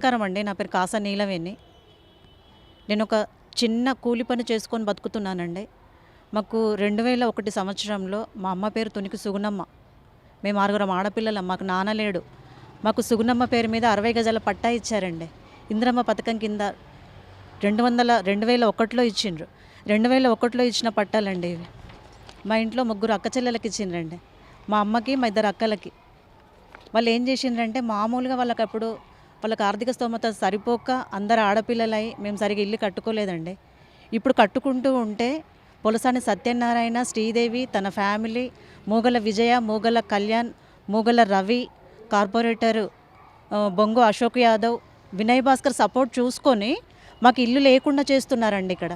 నమస్కారం అండి. నా పేరు కాసా నీలవేణి. నేను ఒక చిన్న కూలి పని చేసుకొని బతుకుతున్నానండి. మాకు 2001 సంవత్సరంలో మా అమ్మ పేరు తునికి సుగుణమ్మ. మేము ఆరుగురం ఆడపిల్లలం. మాకు నాన్న లేడు. మాకు సుగుణమ్మ పేరు మీద 60 గజాల పట్టా ఇచ్చారండి. ఇందిరమ్మ పథకం కింద 2001లో ఇచ్చిండ్రు. 2001లో ఇచ్చిన పట్టాలండి ఇవి. మా ఇంట్లో ముగ్గురు అక్క చెల్లెలకి ఇచ్చిండ్రండి. మా అమ్మకి, మా ఇద్దరు అక్కలకి. వాళ్ళు ఏం చేసిండ్రంటే మామూలుగా వాళ్ళకి ఆర్థిక స్తోమత సరిపోక అందరు ఆడపిల్లలై మేము సరిగా ఇల్లు కట్టుకోలేదండి. ఇప్పుడు కట్టుకుంటూ ఉంటే పొలసాని సత్యనారాయణ, శ్రీదేవి, తన ఫ్యామిలీ, మూగల విజయ, మూగల కళ్యాణ్, మూగల రవి, కార్పొరేటరు బొంగు అశోక్ యాదవ్, వినయ్ భాస్కర్ సపోర్ట్ చూసుకొని మాకు ఇల్లు లేకుండా చేస్తున్నారండి. ఇక్కడ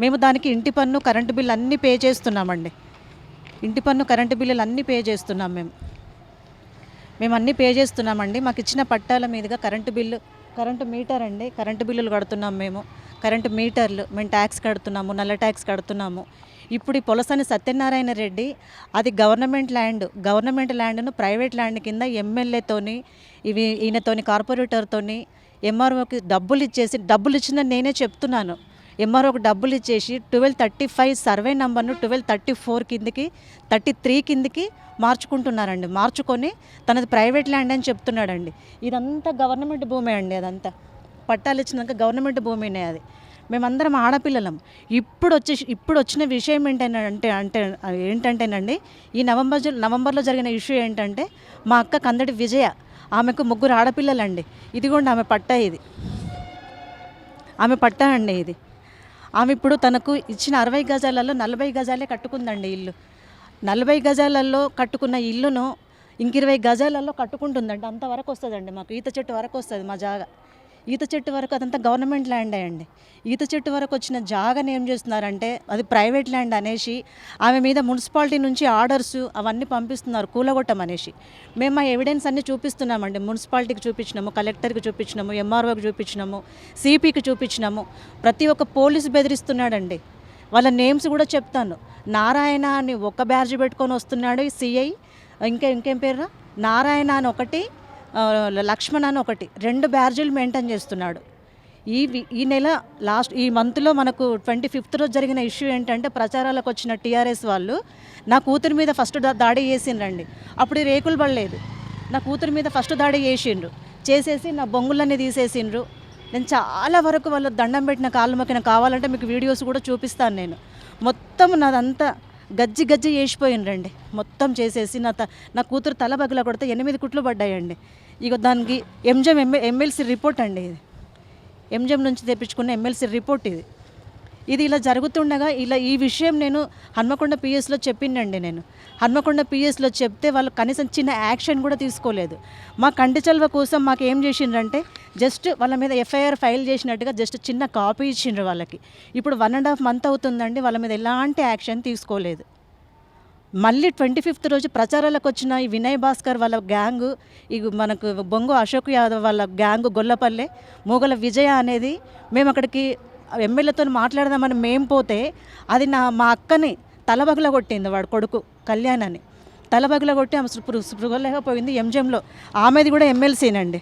మేము దానికి ఇంటి పన్ను, కరెంటు బిల్లు అన్నీ పే చేస్తున్నామండి. ఇంటి పన్ను, కరెంటు బిల్లులు అన్నీ పే చేస్తున్నాం. మేము అన్నీ పే చేస్తున్నామండి. మాకు ఇచ్చిన పట్టాల మీదుగా కరెంటు మీటర్ అండి, కరెంటు బిల్లులు కడుతున్నాం. కరెంటు మీటర్లు మేము ట్యాక్స్ కడుతున్నాము, నల్ల ట్యాక్స్ కడుతున్నాము. ఇప్పుడు ఈ పొలసాని సత్యనారాయణ రెడ్డి అది గవర్నమెంట్ ల్యాండ్ను ప్రైవేట్ ల్యాండ్ కింద ఎమ్మెల్యేతోని ఈయనతోని కార్పొరేటర్తోని ఎంఆర్ఓకి డబ్బులు ఇచ్చిందని నేనే చెప్తున్నాను. ఎంఆర్ఓకి డబ్బులు ఇచ్చేసి 1235 సర్వే నంబర్ను 1234 కిందికి 33 కిందికి మార్చుకుంటున్నారండి. మార్చుకొని తనది ప్రైవేట్ ల్యాండ్ అని చెప్తున్నాడండి. ఇదంతా గవర్నమెంట్ భూమే అండి. అదంతా పట్టాలు ఇచ్చినాక గవర్నమెంట్ భూమినే అది. మేమందరం ఆడపిల్లలం. ఇప్పుడు వచ్చిన విషయం ఏంటంటేనండి, ఈ నవంబర్లో జరిగిన ఇష్యూ ఏంటంటే మా అక్క కందడి విజయ, ఆమెకు ముగ్గురు ఆడపిల్లలండి. ఇదిగోండి ఆమె పట్టా, ఆమె పట్టా అండి ఇది. ఆమె ఇప్పుడు తనకు ఇచ్చిన 60 గజాలలో 40 గజాలే కట్టుకుందండి ఇల్లు. 40 గజాలలో కట్టుకున్న ఇల్లును ఇంక 20 గజాలలో కట్టుకుంటుందండి. అంతవరకు వస్తుందండి. మాకు ఈత చెట్టు వరకు వస్తుంది మా జాగా. ఈత చెట్టు వరకు అదంతా గవర్నమెంట్ ల్యాండ్ అండి. ఈత చెట్టు వరకు వచ్చిన జాగాని ఏం చేస్తున్నారంటే అది ప్రైవేట్ ల్యాండ్ అనేసి ఆమె మీద మున్సిపాలిటీ నుంచి ఆర్డర్స్ అవన్నీ పంపిస్తున్నారు కూలగొట్టమనేసి. మేము ఆ ఎవిడెన్స్ అన్నీ చూపిస్తున్నామండి. మున్సిపాలిటీకి చూపించినాము, కలెక్టర్కి చూపించినాము, ఎంఆర్ఓకి చూపించినాము, సిపికి చూపించినాము. ప్రతి ఒక్క పోలీసు బెదిరిస్తున్నాడండి. వాళ్ళ నేమ్స్ కూడా చెప్తాను. నారాయణ అని ఒక బ్యాడ్జ్ పెట్టుకొని వస్తున్నాడు సిఐ. ఇంకేం పేరు నారాయణ అని ఒకటి, లక్ష్మణ్ అని ఒకటి, 2 బ్యాడ్జీలు మెయింటైన్ చేస్తున్నాడు. ఈ నెల ఈ మంత్లో మనకు 25th రోజు జరిగిన ఇష్యూ ఏంటంటే ప్రచారాలకు వచ్చిన టీఆర్ఎస్ వాళ్ళు నా కూతురి మీద ఫస్ట్ దాడి చేసిండ్రండి. అప్పుడు రేకులు పడలేదు. నా కూతురి మీద ఫస్ట్ దాడి చేసేసి నా బొంగులన్నీ తీసేసిండ్రు. నేను చాలా వరకు వాళ్ళు దండం పెట్టిన కాళ్ళు మొక్కిన, కావాలంటే మీకు వీడియోస్ కూడా చూపిస్తాను. నేను మొత్తం నాదంతా గజ్జి చేసిపోయిండ్రండి. మొత్తం చేసేసి నా కూతురు తల బగల కొడితే 8 కుట్లు పడ్డాయండి. ఇక దానికి ఎమ్మెల్సీ రిపోర్ట్ అండి. ఇది ఎంజెం నుంచి తెప్పించుకున్న ఎమ్మెల్సీ రిపోర్ట్ ఇది ఇలా జరుగుతుండగా ఈ విషయం నేను హన్మకొండ పిఎస్లో చెప్పిండండి. నేను హన్మకొండ పిఎస్లో చెప్తే వాళ్ళు కనీసం చిన్న యాక్షన్ కూడా తీసుకోలేదు. మా కంటి చల్వ కోసం మాకు ఏం చేసిండ్రంటే జస్ట్ వాళ్ళ మీద ఎఫ్ఐఆర్ ఫైల్ చేసినట్టుగా జస్ట్ చిన్న కాపీ ఇచ్చిండ్రు వాళ్ళకి. ఇప్పుడు 1.5 మంత్ అవుతుందండి. వాళ్ళ మీద ఎలాంటి యాక్షన్ తీసుకోలేదు. మళ్ళీ 25th రోజు ప్రచారాలకు వచ్చిన ఈ వినయ్ భాస్కర్ వాళ్ళ గ్యాంగు, మనకు బొంగు అశోక్ యాదవ్ వాళ్ళ గ్యాంగు, గొల్లపల్లె, మూగల విజయ అనేది మేము అక్కడికి ఎమ్మెల్యేతో మాట్లాడదామని మేము పోతే అది మా అక్కని తలబగల కొట్టింది. వాడు కొడుకు కళ్యాణ్ అని తలబగల కొట్టి ఆమె స్పృహలేకపోయింది. ఎంజెంలో ఆమెది కూడా ఎమ్మెల్సీనండి.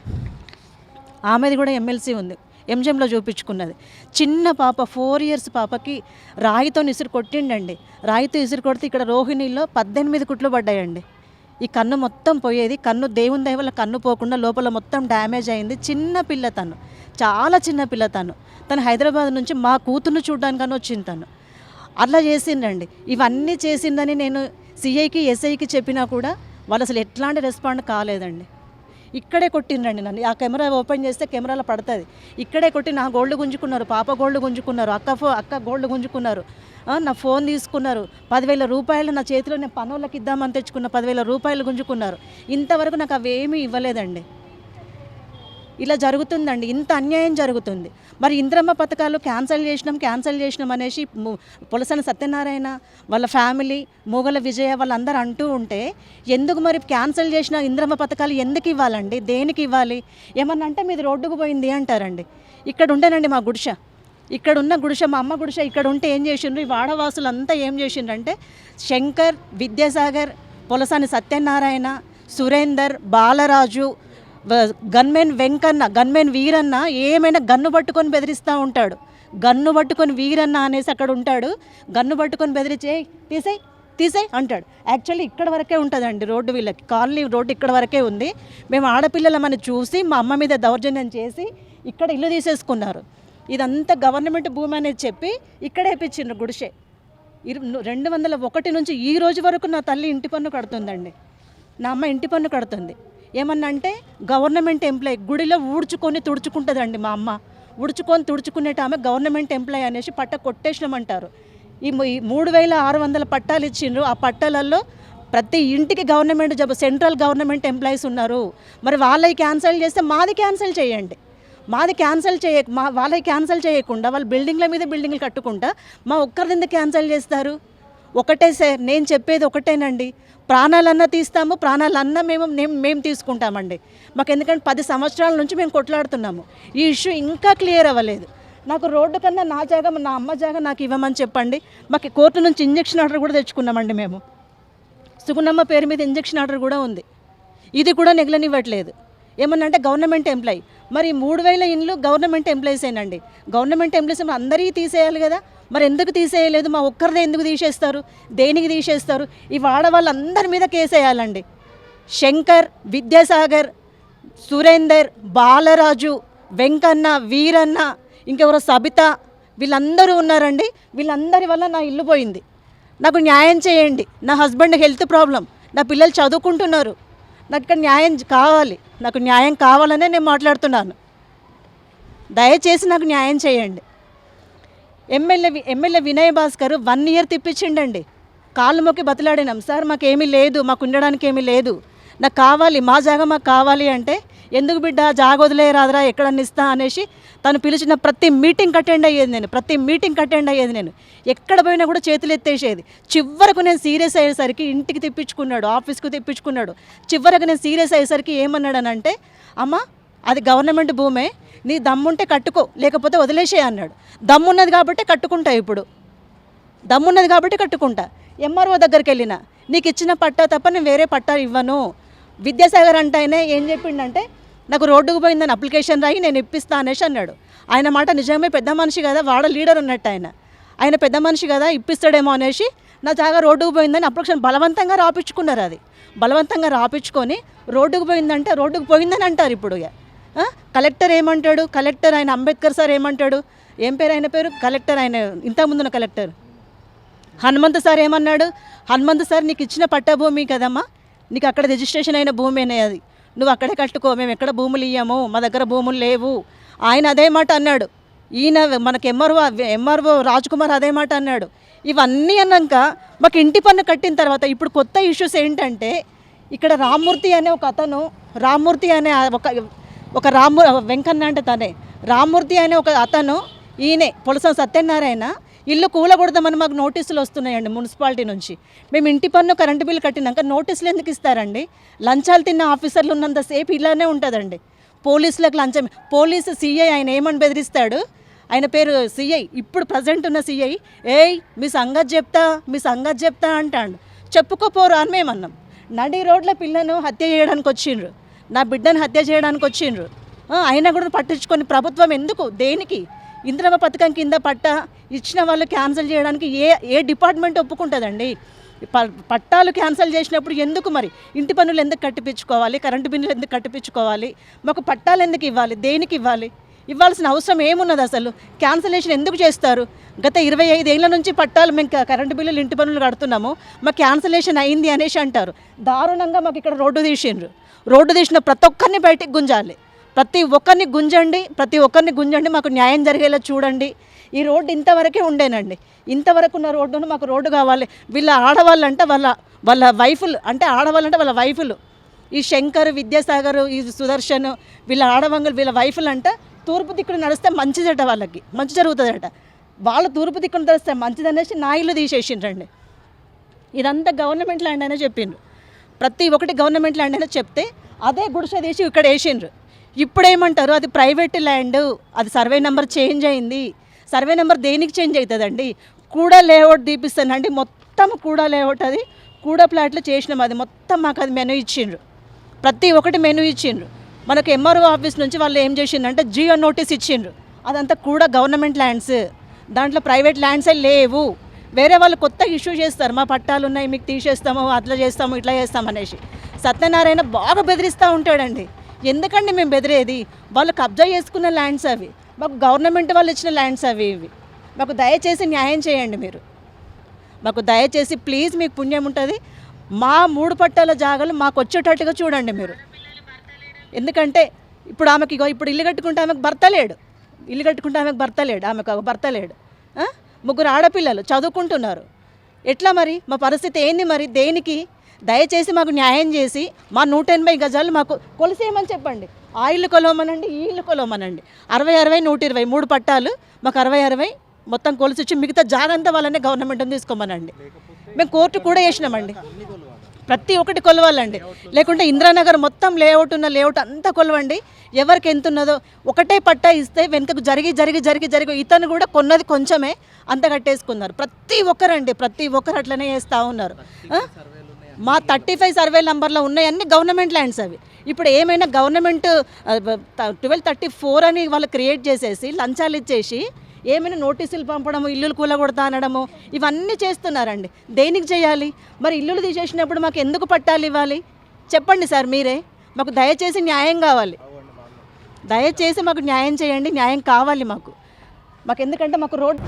ఆమెది కూడా ఎమ్మెల్సీ ఉంది. ఎంజెంలో చూపించుకున్నది. చిన్న పాప 4 years పాపకి రాయితో ఇసురు కొట్టిండండి. రాయితో ఇసురు కొడితే ఇక్కడ రోహిణిలో 18 కుట్లు పడ్డాయండి. ఈ కన్ను మొత్తం పోయేది. కన్ను దేవుని దయ వల్ల కన్ను పోకుండా లోపల మొత్తం డ్యామేజ్ అయింది. చిన్న పిల్ల తను, చాలా చిన్న పిల్ల తను హైదరాబాద్ నుంచి మా కూతుర్ని చూడడానికని వచ్చింది. అట్లా చేసిండండి. ఇవన్నీ చేసిందని నేను సిఐకి, ఎస్ఐకి చెప్పినా కూడా వాళ్ళు అసలు ఎట్లాంటి రెస్పాండ్ కాలేదండి. ఇక్కడే కొట్టిండ్రండి నన్ను. ఆ కెమెరా ఓపెన్ చేస్తే కెమెరాలో పడుతుంది. ఇక్కడే కొట్టి నా గోల్డ్ గుంజుకున్నారు, పాప గోల్డ్ గుంజుకున్నారు, అక్క గోల్డ్ గుంజుకున్నారు, నా ఫోన్ తీసుకున్నారు, 10,000 రూపాయలు నా చేతిలో నేను పనులకి ఇద్దామని తెచ్చుకున్న 10,000 రూపాయలు గుంజుకున్నారు. ఇంతవరకు నాకు అవేమీ ఇవ్వలేదండి. ఇలా జరుగుతుందండి. ఇంత అన్యాయం జరుగుతుంది. మరి ఇందిరమ్మ పథకాలు క్యాన్సిల్ చేసినాం అనేసి పొలసాని సత్యనారాయణ వాళ్ళ ఫ్యామిలీ, మూగల విజయ వాళ్ళందరూ అంటూ ఉంటే ఎందుకు మరి క్యాన్సిల్ చేసిన ఇందిరమ్మ పథకాలు ఎందుకు ఇవ్వాలండి? దేనికి ఇవ్వాలి? ఏమన్నా అంటే మీది రోడ్డుకు పోయింది అంటారండి. ఇక్కడ ఉండేనండి మా గుడిసె, ఇక్కడ ఉన్న గుడిసె, మా అమ్మ గుడిసె ఇక్కడ ఉంటే ఏం చేసిండ్రు ఈ వాడవాసులంతా ఏం చేసిండ్రంటే శంకర్, విద్యాసాగర్, పొలసాని సత్యనారాయణ, సురేందర్, బాలరాజు, గన్మెన్ వెంకన్న, గన్మెన్ వీరన్న ఏమైనా గన్ను పట్టుకొని బెదిరిస్తూ ఉంటాడు. గన్ను పట్టుకొని వీరన్న అనేసి అక్కడ ఉంటాడు. గన్ను పట్టుకొని బెదిరించి తీసేయి తీసేయి అంటాడు. యాక్చువల్లీ ఇక్కడ వరకే ఉంటుందండి రోడ్డు, వీళ్ళకి కాలనీ రోడ్డు ఇక్కడ వరకే ఉంది. మేము ఆడపిల్లలమని చూసి మా అమ్మ మీద దౌర్జన్యం చేసి ఇక్కడ ఇల్లు తీసేసుకున్నారు. ఇదంతా గవర్నమెంట్ భూమి అనేది చెప్పి ఇక్కడే వేయించిండ్రు గుడిసె. 2001 నుంచి ఈ రోజు వరకు నా తల్లి ఇంటి పన్ను కడుతుందండి, నా అమ్మ ఇంటి పన్ను కడుతుంది. ఏమన్నా అంటే గవర్నమెంట్ ఎంప్లాయీ, గుడిలో ఊడ్చుకొని తుడుచుకుంటుందండి మా అమ్మ, ఊడ్చుకొని తుడుచుకునేట ఆమె గవర్నమెంట్ ఎంప్లాయీ అనేసి పట్ట కొట్టేసినామంటారు. ఈ 3600 పట్టాలు ఇచ్చిండ్రు. ఆ పట్టాలలో ప్రతి ఇంటికి government job, central government employees ఉన్నారు. మరి వాళ్ళకి క్యాన్సిల్ చేస్తే మాది క్యాన్సిల్ చేయండి. వాళ్ళకి క్యాన్సిల్ చేయకుండా వాళ్ళు బిల్డింగ్ల మీద బిల్డింగ్లు కట్టుకుంటా మా ఒక్కరిని ఎందుకు క్యాన్సిల్ చేస్తారు? ఒకటే సార్, నేను చెప్పేది ఒకటేనండి, ప్రాణాలన్నా తీస్తాము, ప్రాణాలన్నా మేము తీసుకుంటామండి. మాకు ఎందుకంటే 10 సంవత్సరాల నుంచి మేము కొట్లాడుతున్నాము. ఈ ఇష్యూ ఇంకా క్లియర్ అవ్వలేదు. నాకు రోడ్డు కన్నా నా జాగా, నా అమ్మ జాగా నాకు ఇవ్వమని చెప్పండి. మాకు కోర్టు నుంచి ఇంజక్షన్ ఆర్డర్ కూడా తెచ్చుకున్నామండి. మేము సుగుణమ్మ పేరు మీద ఇంజక్షన్ ఆర్డర్ కూడా ఉంది. ఇది కూడా నెగలనివ్వట్లేదు. ఏమన్నంటే గవర్నమెంట్ ఎంప్లాయీ, మరి 3000 ఇండ్లు గవర్నమెంట్ ఎంప్లాయీసేనండి. గవర్నమెంట్ ఎంప్లాయీస్ అందరికీ తీసేయాలి కదా, మరి ఎందుకు తీసేయలేదు? మా ఒక్కరిదే ఎందుకు తీసేస్తారు? దేనికి తీసేస్తారు? ఈ వాడవాళ్ళందరి మీద కేసేయాలండి. శంకర్, విద్యాసాగర్, సురేందర్, బాలరాజు, వెంకన్న, వీరన్న, ఇంకెవరో సబిత, వీళ్ళందరూ ఉన్నారండి. వీళ్ళందరి వల్ల నా ఇల్లు పోయింది. నాకు న్యాయం చేయండి. నా హస్బెండ్ హెల్త్ ప్రాబ్లం, నా పిల్లలు చదువుకుంటున్నారు. నాకు ఇక్కడ న్యాయం కావాలి. నాకు న్యాయం కావాలనే నేను మాట్లాడుతున్నాను. దయచేసి నాకు న్యాయం చేయండి. ఎమ్మెల్యే వినయ్ భాస్కర్ 1 ఇయర్ తిప్పించిండండి. కాళ్ళు మొక్కి బతిలాడినాం, సార్ మాకేమీ లేదు, మాకు ఉండడానికి ఏమీ లేదు, నాకు కావాలి, మా జాగా మాకు కావాలి అంటే, ఎందుకు బిడ్డ జాగ వదిలేరాదరా, ఎక్కడన్నా ఇస్తా అనేసి తను పిలిచిన ప్రతి మీటింగ్ అటెండ్ అయ్యేది నేను. ఎక్కడ పోయినా కూడా చేతులు ఎత్తేసేది. చివరకు నేను సీరియస్ అయ్యేసరికి ఇంటికి తెప్పించుకున్నాడు, ఆఫీస్కు తెప్పించుకున్నాడు. చివరకు నేను సీరియస్ అయ్యేసరికి ఏమన్నాడనంటే, అమ్మ అది గవర్నమెంట్ భూమే, నీ దమ్ముంటే కట్టుకో, లేకపోతే వదిలేసే అన్నాడు. దమ్మున్నది కాబట్టి కట్టుకుంటా, ఇప్పుడు దమ్మున్నది కాబట్టి కట్టుకుంటా. ఎంఆర్ఓ దగ్గరికి వెళ్ళిన, నీకు ఇచ్చిన పట్టా తప్ప నేను వేరే పట్టా ఇవ్వను. విద్యాసాగర్ అంటేనే ఏం చెప్పిండంటే, నాకు రోడ్డుకు పోయిందని అప్లికేషన్ రాయి నేను ఇప్పిస్తా అనేసి అన్నాడు. ఆయన మాట నిజమే, పెద్ద మనిషి కదా, వాడ లీడర్ ఉన్నట్టు ఆయన పెద్ద మనిషి కదా, ఇప్పిస్తాడేమో అనేసి నా జాగా రోడ్డుకు పోయిందని అప్లికేషన్ బలవంతంగా రాపించుకున్నారు. అది బలవంతంగా రాపించుకొని రోడ్డుకు పోయిందంటే రోడ్డుకు పోయిందని అంటారు. ఇప్పుడు కలెక్టర్ ఏమంటాడు? కలెక్టర్ ఆయన అంబేద్కర్ సార్ ఏమంటాడు? ఏం పేరు ఆయన పేరు? కలెక్టర్ ఆయన ఇంతకుముందున్న కలెక్టర్ హనుమంత్ సార్ ఏమన్నాడు? హనుమంత్ సార్ నీకు ఇచ్చిన పట్టభూమి కదమ్మా, నీకు అక్కడ రిజిస్ట్రేషన్ అయిన భూమేనే, అది నువ్వు అక్కడే కట్టుకో, మేము ఎక్కడ భూములు ఇయ్యము, మా దగ్గర భూములు లేవు. ఆయన అదే మాట అన్నాడు. ఈయన మనకి ఎంఆర్ఓ రాజ్కుమార్ అదే మాట అన్నాడు. ఇవన్నీ అన్నాక మాకు ఇంటి పన్ను కట్టిన తర్వాత ఇప్పుడు కొత్త ఇష్యూస్ ఏంటంటే, ఇక్కడ రామ్మూర్తి అనే ఒక అతను, రామ్మూర్తి అనే ఒక వెంకన్న అంటే తనే, రామ్మూర్తి అనే ఒక అతను, ఈయనే పొలసం సత్యనారాయణ ఇల్లు కూలగొడదామని మాకు నోటీసులు వస్తున్నాయండి మున్సిపాలిటీ నుంచి. మేము ఇంటి పన్ను కరెంటు బిల్లు కట్టినాక నోటీసులు ఎందుకు ఇస్తారండి? లంచాలు తిన్న ఆఫీసర్లు ఉన్నంతసేపు ఇలానే ఉంటుందండి. పోలీసులకు లంచం, పోలీసు సిఐ ఆయన ఏమని బెదిరిస్తాడు, ఆయన పేరు సిఐ, ఇప్పుడు ప్రజెంట్ ఉన్న సిఐ, ఏయ్ మీ సంగతి చెప్తా అంటాడు. చెప్పుకోపోరు అని మేమన్నాం. నడి రోడ్ల పిల్లను హత్య చేయడానికి వచ్చిండ్రు, నా బిడ్డను హత్య చేయడానికి వచ్చిండ్రు. అయినా కూడా పట్టించుకొని ప్రభుత్వం ఎందుకు, దేనికి? ఇంద్రమ్మ పథకం కింద పట్టా ఇచ్చిన వాళ్ళు క్యాన్సిల్ చేయడానికి ఏ డిపార్ట్మెంట్ ఒప్పుకుంటుందండి? పట్టాలు క్యాన్సిల్ చేసినప్పుడు ఎందుకు మరి ఇంటి పన్నులు ఎందుకు కట్టిపించుకోవాలి? కరెంటు బిల్లులు ఎందుకు కట్టిపించుకోవాలి? మాకు పట్టాలు ఎందుకు ఇవ్వాలి? దేనికి ఇవ్వాలి? ఇవ్వాల్సిన అవసరం ఏమున్నది అసలు? క్యాన్సిలేషన్ ఎందుకు చేస్తారు? గత 25 ఏళ్ళ నుంచి పట్టాలు మేము కరెంటు బిల్లులు ఇంటి పన్నులు కడుతున్నాము, మాకు క్యాన్సిలేషన్ అయింది అనేసి అంటారు. దారుణంగా మాకు ఇక్కడ రోడ్డు తీసిండ్రు. రోడ్డు తీసిన ప్రతి ఒక్కరిని బయటికి గుంజాలి, ప్రతి ఒక్కరిని గుంజండి, మాకు న్యాయం జరిగేలా చూడండి. ఈ రోడ్డు ఇంతవరకే ఉండేనండి, ఇంతవరకు ఉన్న రోడ్డును మాకు రోడ్డు కావాలి. వీళ్ళ ఆడవాళ్ళంటే వాళ్ళ వైఫులు, అంటే ఆడవాళ్ళంటే వాళ్ళ వైఫులు, ఈ శంకర్, విద్యాసాగర్, ఈ సుదర్శన్, వీళ్ళ ఆడవంగులు, వీళ్ళ వైఫులు అంట తూర్పు దిక్కును నడిస్తే మంచిదట, వాళ్ళకి మంచి జరుగుతుందట. వాళ్ళు తూర్పు దిక్కును నడిస్తే మంచిదనేసి నా ఇల్లు తీసేసిండ్రండి. ఇదంతా గవర్నమెంట్ ల్యాండ్ అయినా చెప్పిండ్రు, ప్రతి ఒక్కటి గవర్నమెంట్ ల్యాండ్ అయినా చెప్తే అదే గుడిసె తీసి ఇక్కడ వేసిండ్రు. ఇప్పుడు ఏమంటారు, అది ప్రైవేట్ ల్యాండ్, అది సర్వే నెంబర్ చేంజ్ అయింది. సర్వే నెంబర్ దేనికి చేంజ్ అవుతుందండి? కూడా లేఅవుట్ తీపిస్తానండి, మొత్తం కూడా లేఅవుట్, అది కూడా ప్లాట్లు చేసినాం. అది మొత్తం మాకు అది మెనూ ఇచ్చిండ్రు, ప్రతి ఒక్కటి మెనూ ఇచ్చిండ్రు. మనకు ఎంఆర్ఓ ఆఫీస్ నుంచి వాళ్ళు ఏం చేసిందంటే జియో నోటీస్ ఇచ్చిండ్రు, అదంతా కూడా గవర్నమెంట్ ల్యాండ్స్, దాంట్లో ప్రైవేట్ ల్యాండ్సే లేవు. వేరే వాళ్ళు కొత్త ఇష్యూ చేస్తారు, మా పట్టాలు ఉన్నాయి మీకు తీసేస్తాము, అట్లా చేస్తాము ఇట్లా చేస్తాము అనేసి. సత్యనారాయణ బాగా బెదిరిస్తూ ఉంటాడండి. ఎందుకండి మేము బెదిరేది? వాళ్ళు కబ్జా చేసుకున్న ల్యాండ్స్ అవి, మాకు గవర్నమెంట్ వాళ్ళు ఇచ్చిన ల్యాండ్స్ అవి ఇవి. మాకు దయచేసి న్యాయం చేయండి మీరు, మాకు దయచేసి ప్లీజ్, మీకు పుణ్యం ఉంటుంది. మా 3 పట్టాల జాగాలు మాకు వచ్చేటట్టుగా చూడండి మీరు. ఎందుకంటే ఇప్పుడు ఆమెకి ఇప్పుడు ఇల్లు కట్టుకుంటే ఆమెకు భర్త లేడు, ఆమెకు ఒక భర్త లేడు. 3 ఆడపిల్లలు చదువుకుంటున్నారు. ఎట్లా మరి మా పరిస్థితి ఏంది మరి? దేనికి? దయచేసి మాకు న్యాయం చేసి మా 180 గజాలు మాకు కొలిసేయమని చెప్పండి. ఆ ఇల్లు కొలవమనండి, ఈ ఇల్లు కొలవమనండి. 60, 60, 120 3 పట్టాలు మాకు 60, 60 మొత్తం కొలిసి వచ్చి మిగతా జాగంతా వాళ్ళనే గవర్నమెంట్ని తీసుకోమనండి. మేము కోర్టు కూడా వేసినామండి, ప్రతి ఒక్కటి కొలవాలండి. లేకుంటే ఇంద్రానగర్ మొత్తం లేఅవుట్ ఉన్న లేఅవుట్ అంతా కొలవండి, ఎవరికి ఎంత ఉన్నదో. ఒకటే పట్టా ఇస్తే వెనుకకు జరిగి ఇతను కూడా కొన్నది కొంచెమే అంత కట్టేసుకున్నారు. ప్రతి ఒక్కరు అట్లనే చేస్తూ ఉన్నారు. మా 35 సర్వే నంబర్లో ఉన్నాయన్నీ గవర్నమెంట్ ల్యాండ్స్ అవి. ఇప్పుడు ఏమైనా గవర్నమెంట్ 1234 అని వాళ్ళు క్రియేట్ చేసేసి లంచాలు ఇచ్చేసి ఏమైనా నోటీసులు పంపడము, ఇల్లులు కూలగొడతా అనడము, ఇవన్నీ చేస్తున్నారండి. దేనికి చేయాలి మరి? ఇల్లులు తీసేసినప్పుడు మాకు ఎందుకు పట్టాలు ఇవ్వాలి చెప్పండి సార్ మీరే. మాకు దయచేసి న్యాయం కావాలి, దయచేసి మాకు న్యాయం చేయండి, న్యాయం కావాలి మాకు. ఎందుకంటే మాకు రోడ్